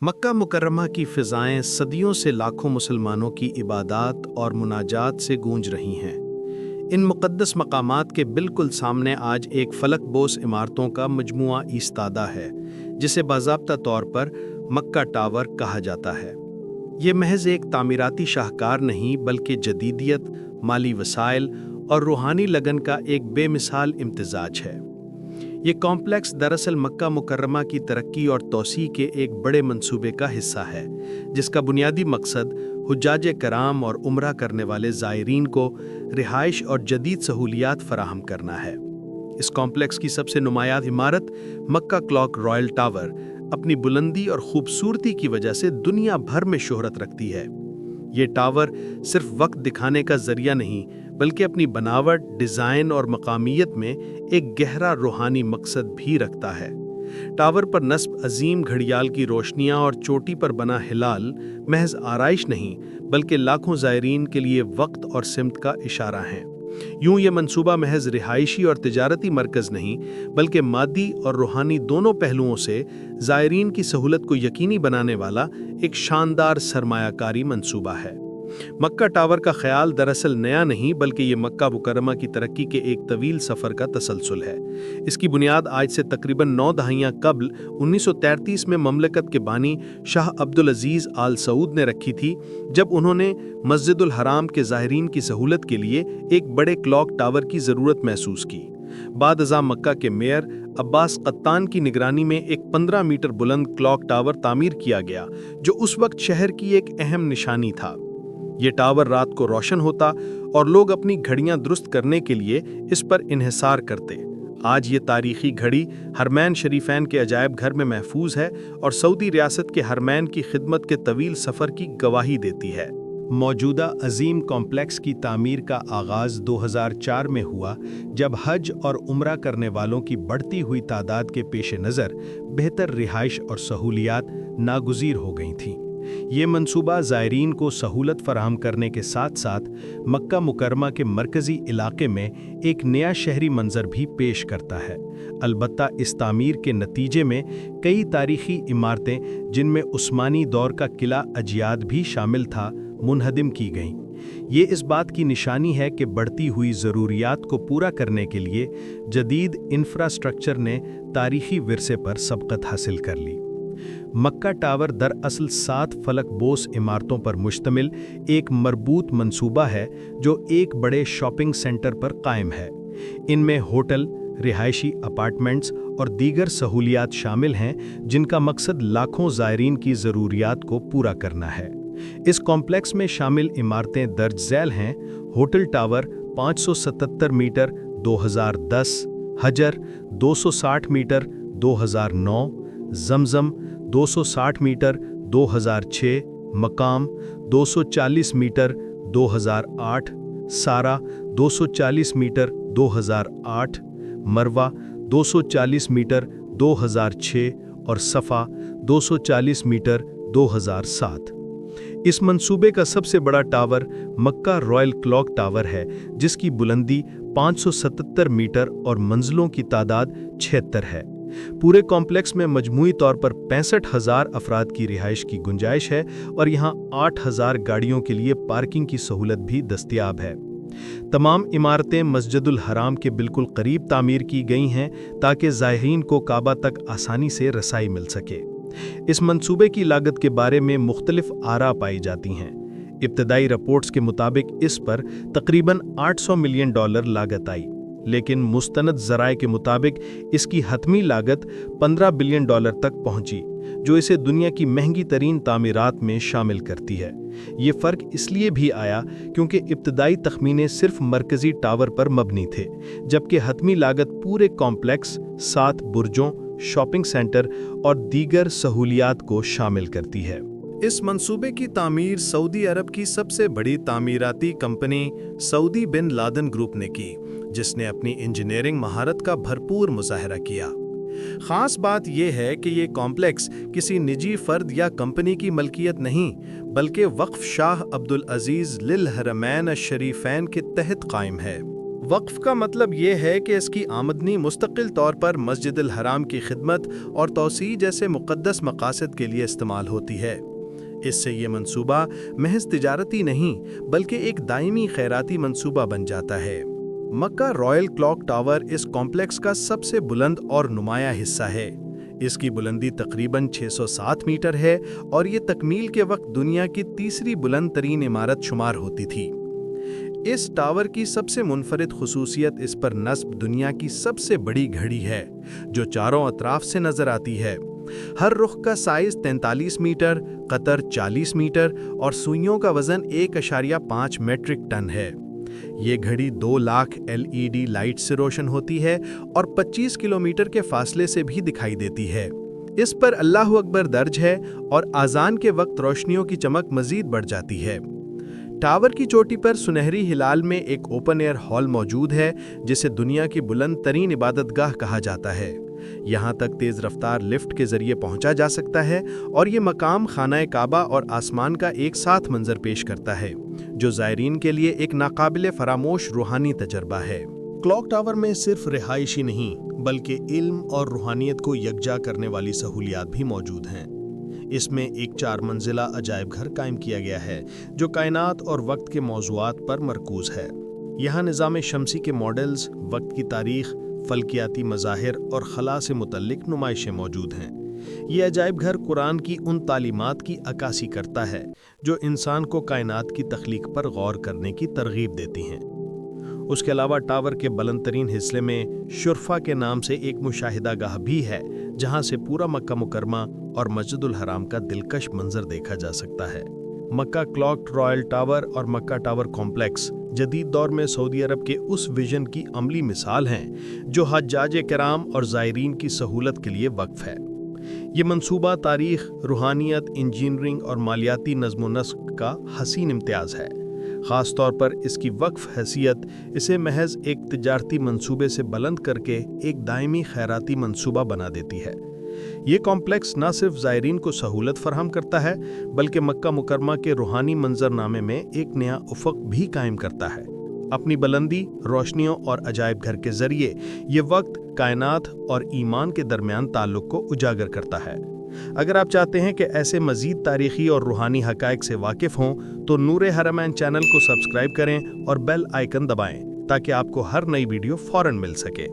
मक्का मुकर्रमा की फ़िज़ाएं सदियों से लाखों मुसलमानों की इबादत और मुनाजात से गूंज रही हैं। इन मुक़द्दस मकामात के बिल्कुल सामने आज एक फलक बोस इमारतों का मजमुआ ईस्तादा है, जिसे बाज़ाब्ता तौर पर मक्का टावर कहा जाता है। ये महज एक तामीराती शाहकार नहीं, बल्कि जदीदियत, माली वसाइल और रूहानी लगन का एक बेमिसाल इम्तिजाज है। ये कॉम्प्लेक्स दरअसल मक्का मुकर्रमा की तरक्की और तौसी के एक बड़े मंसूबे का हिस्सा है, जिसका बुनियादी मकसद हुज्जाज कराम और उम्रा करने वाले ज़ायरीन को रिहाइश और जदीद सहूलियात फराहम करना है। इस कॉम्प्लेक्स की सबसे नुमायां इमारत मक्का क्लॉक रॉयल टावर अपनी बुलंदी और खूबसूरती की वजह से दुनिया भर में शोहरत रखती है। ये टावर सिर्फ वक्त दिखाने का जरिया नहीं, बल्कि अपनी बनावट, डिज़ाइन और मकामियत में एक गहरा रूहानी मकसद भी रखता है। टावर पर नस्ब अजीम घड़ियाल की रोशनियां और चोटी पर बना हिलाल महज आराइश नहीं, बल्कि लाखों ज़ायरीन के लिए वक्त और सिमत का इशारा हैं। यूं ये मंसूबा महज रिहायशी और तिजारती मरकज़ नहीं, बल्कि मादी और रूहानी दोनों पहलुओं से ज़ायरीन की सहूलत को यकीनी बनाने वाला एक शानदार सरमायाकारी मंसूबा है। मक्का टावर का ख्याल दरअसल नया नहीं, बल्कि ये मक्का मुकर्रमा की तरक्की के एक तवील सफ़र का तसलसल है। इसकी बुनियाद आज से तकरीबन 9 दहाइयाँ कबल 1933 में ममलकत के बानी शाह अब्दुल अजीज़ आल सऊद ने रखी थी, जब उन्होंने मस्जिदुल हराम के ज़ाहिरीन की सहूलत के लिए एक बड़े क्लॉक टावर की ज़रूरत महसूस की। बाद अज़ां मक्का के मेयर अब्बास कत्तान की निगरानी में एक 15 मीटर बुलंद क्लॉक टावर तामीर किया गया, जो उस वक्त शहर की एक अहम निशानी था। ये टावर रात को रोशन होता और लोग अपनी घड़ियां दुरुस्त करने के लिए इस पर इन्हिसार करते। आज ये तारीखी घड़ी हरमैन शरीफैन के अजायब घर में महफूज है और सऊदी रियासत के हरमैन की खिदमत के तवील सफ़र की गवाही देती है। मौजूदा अजीम कॉम्प्लेक्स की तामीर का आगाज़ 2004 में हुआ, जब हज और उम्रा करने वालों की बढ़ती हुई तादाद के पेश नज़र बेहतर रिहाइश और सहूलियात नागुज़ीर हो गई थीं। ये मंसूबा ज़ायरीन को सहूलत फराहम करने के साथ साथ मक्का मुकरमा के मरकज़ी इलाके में एक नया शहरी मंजर भी पेश करता है। अलबत्ता इस तामीर के नतीजे में कई तारीखी इमारतें, जिनमें उस्मानी दौर का किला अजियाद भी शामिल था, मुनहदिम की गईं। ये इस बात की निशानी है कि बढ़ती हुई ज़रूरियात को पूरा करने के लिए जदीद इंफ्रास्ट्रक्चर ने तारीखी विरसे पर सबकत हासिल कर ली। मक्का टावर दरअसल 7 फलक बोस इमारतों पर मुश्तमिल एक मरबूत मंसूबा है, जो एक बड़े शॉपिंग सेंटर पर कायम है। इनमें होटल, रिहायशी अपार्टमेंट्स और दीगर सहूलियात शामिल हैं, जिनका मकसद लाखों ज़ायरीन की ज़रूरियात को पूरा करना है। इस कॉम्प्लेक्स में शामिल इमारतें दर्ज झैल हैं: होटल टावर 577 मीटर 2010, हजर 260 मीटर 2009, जमजम 260 मीटर 2006, मकाम 240 मीटर 2008, सारा 240 मीटर 2008, मरवा 240 मीटर 2006 और सफ़ा 240 मीटर 2007। इस मंसूबे का सबसे बड़ा टावर मक्का रॉयल क्लॉक टावर है, जिसकी बुलंदी 577 मीटर और मंजिलों की तादाद 76 है। पूरे कॉम्प्लेक्स में मजमूई तौर पर 65,000 अफराद की रिहाइश की गुंजाइश है और यहाँ 8,000 गाड़ियों के लिए पार्किंग की सहूलत भी दस्तयाब है। तमाम इमारतें मस्जिदुल हराम के बिल्कुल करीब तामीर की गई हैं, ताकि ज़ायरीन को काबा तक आसानी से रसाई मिल सके। इस मंसूबे की लागत के बारे में मुख्तलिफ आरा पाई जाती हैं। इब्तदाई रिपोर्ट्स के मुताबिक इस पर तकरीबन $800 मिलियन लागत आई, लेकिन मुस्तनद ज़राए के मुताबिक इसकी हतमी लागत $15 बिलियन तक पहुंची, जो इसे दुनिया की महंगी तरीन तामीरात में शामिल करती है। ये फ़र्क इसलिए भी आया क्योंकि इब्तदाई तखमीने सिर्फ मरकज़ी टावर पर मबनी थे, जबकि हतमी लागत पूरे कॉम्प्लेक्स, 7 बुर्जों, शॉपिंग सेंटर और दीगर सहूलियात को शामिल करती है। इस मंसूबे की तामीर सऊदी अरब की सबसे बड़ी तामीराती company Saudi Bin Laden Group ने की, जिसने अपनी इंजीनियरिंग महारत का भरपूर मुजाहरा किया। ख़ास बात यह है कि ये कॉम्प्लेक्स किसी निजी फ़र्द या कंपनी की मलकियत नहीं, बल्कि वक्फ शाह अब्दुल अजीज़ लिल हरमैन अश शरीफैन के तहत कायम है। وقف کا مطلب یہ ہے کہ اس کی آمدنی مستقل طور پر مسجد الحرام کی خدمت اور توسیع جیسے مقدس مقاصد کے لیے استعمال ہوتی ہے۔ اس سے یہ منصوبہ محض تجارتی نہیں بلکہ ایک دائمی خیراتی منصوبہ بن جاتا ہے۔ مکہ رائل کلاک ٹاور اس کمپلیکس کا سب سے بلند اور نمایاں حصہ ہے۔ اس کی بلندی تقریباً 607 میٹر ہے اور یہ تکمیل کے وقت دنیا کی تیسری بلند ترین عمارت شمار ہوتی تھی۔ اس ٹاور کی سب سے منفرد خصوصیت اس پر نصب دنیا کی سب سے بڑی گھڑی ہے، جو چاروں اطراف سے نظر آتی ہے۔ ہر رخ کا سائز 43 میٹر، قطر 40 میٹر اور سوئیوں کا وزن 1.5 میٹرک ٹن ہے۔ یہ گھڑی 2 لاکھ LED لائٹ سے روشن ہوتی ہے اور 25 کلومیٹر کے فاصلے سے بھی دکھائی دیتی ہے۔ اس پر اللہ اکبر درج ہے اور اذان کے وقت روشنیوں کی چمک مزید بڑھ جاتی ہے۔ ٹاور کی چوٹی پر سنہری ہلال میں ایک اوپن ایئر ہال موجود ہے، جسے دنیا کی بلند ترین عبادت گاہ کہا جاتا ہے۔ یہاں تک تیز رفتار لفٹ کے ذریعے پہنچا جا سکتا ہے اور یہ مقام خانہ کعبہ اور آسمان کا ایک ساتھ منظر پیش کرتا ہے، جو زائرین کے لیے ایک ناقابل فراموش روحانی تجربہ ہے۔ کلاک ٹاور میں صرف رہائشی نہیں بلکہ علم اور روحانیت کو یکجا کرنے والی سہولیات بھی موجود ہیں۔ اس میں ایک 4 منزلہ عجائب گھر قائم کیا گیا ہے جو کائنات اور وقت کے موضوعات پر مرکوز ہے۔ یہاں نظام شمسی کے ماڈلز، وقت کی تاریخ، فلکیاتی مظاہر اور خلا سے متعلق نمائشیں موجود ہیں۔ یہ عجائب گھر قرآن کی ان تعلیمات کی عکاسی کرتا ہے جو انسان کو کائنات کی تخلیق پر غور کرنے کی ترغیب دیتی ہیں۔ اس کے علاوہ ٹاور کے بلند ترین حصے میں شرفا کے نام سے ایک مشاہدہ گاہ بھی ہے، جہاں سے پورا مکہ مکرمہ اور مسجد الحرام کا دلکش منظر دیکھا جا سکتا ہے۔ مکہ کلاک رائل ٹاور اور مکہ ٹاور کمپلیکس جدید دور میں سعودی عرب کے اس ویژن کی عملی مثال ہیں جو حجاج کرام اور زائرین کی سہولت کے لیے وقف ہے۔ یہ منصوبہ تاریخ، روحانیت، انجینئرنگ اور مالیاتی نظم و نسق کا حسین امتیاز ہے۔ خاص طور پر اس کی وقف حیثیت اسے محض ایک تجارتی منصوبے سے بلند کر کے ایک دائمی خیراتی منصوبہ بنا دیتی ہے۔ یہ کمپلیکس نہ صرف زائرین کو سہولت فراہم کرتا ہے بلکہ مکہ مکرمہ کے روحانی منظرنامے میں ایک نیا افق بھی قائم کرتا ہے۔ اپنی بلندی، روشنیوں اور عجائب گھر کے ذریعے یہ وقت، کائنات اور ایمان کے درمیان تعلق کو اجاگر کرتا ہے۔ اگر آپ چاہتے ہیں کہ ایسے مزید تاریخی اور روحانی حقائق سے واقف ہوں تو نور حرمین چینل کو سبسکرائب کریں اور بیل آئیکن دبائیں تاکہ آپ کو ہر نئی ویڈیو فوراً مل سکے۔